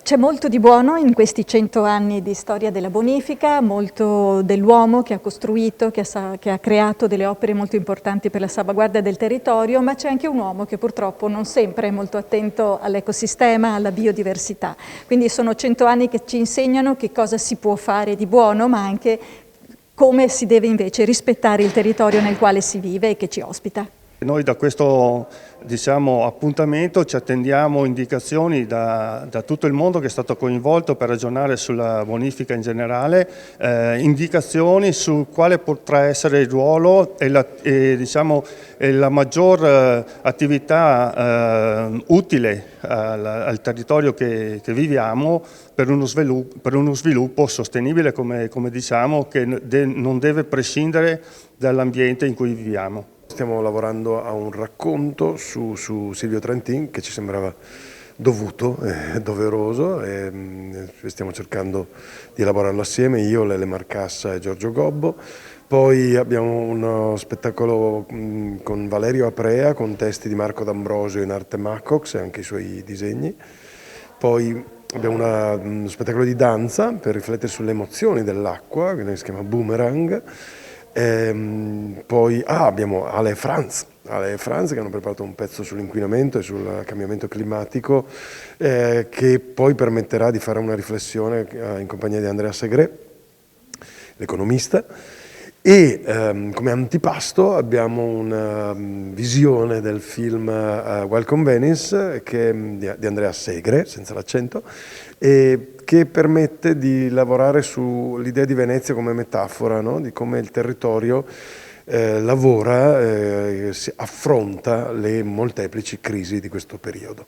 C'è molto di buono in questi 100 anni di storia della bonifica, molto dell'uomo che ha costruito, che ha creato delle opere molto importanti per la salvaguardia del territorio, ma c'è anche un uomo che purtroppo non sempre è molto attento all'ecosistema, alla biodiversità. Quindi sono 100 anni che ci insegnano che cosa si può fare di buono, ma anche come si deve invece rispettare il territorio nel quale si vive e che ci ospita. Noi da questo appuntamento ci attendiamo indicazioni da tutto il mondo che è stato coinvolto per ragionare sulla bonifica in generale, indicazioni su quale potrà essere il ruolo e la maggior attività utile al territorio che viviamo per uno sviluppo sostenibile, come diciamo, che non deve prescindere dall'ambiente in cui viviamo. Stiamo lavorando a un racconto su Silvio Trentin che ci sembrava dovuto e doveroso e stiamo cercando di elaborarlo assieme, io, Lele Marcassa e Giorgio Gobbo. Poi abbiamo uno spettacolo con Valerio Aprea con testi di Marco D'Ambrosio in arte Macox e anche i suoi disegni. Poi abbiamo uno spettacolo di danza per riflettere sulle emozioni dell'acqua che si chiama Boomerang. Poi abbiamo Ale e Franz che hanno preparato un pezzo sull'inquinamento e sul cambiamento climatico che poi permetterà di fare una riflessione in compagnia di Andrea Segre, l'economista, e come antipasto abbiamo una visione del film Welcome Venice di Andrea Segre, senza l'accento, e che permette di lavorare sull'idea di Venezia come metafora, no? Di come il territorio lavora, affronta le molteplici crisi di questo periodo.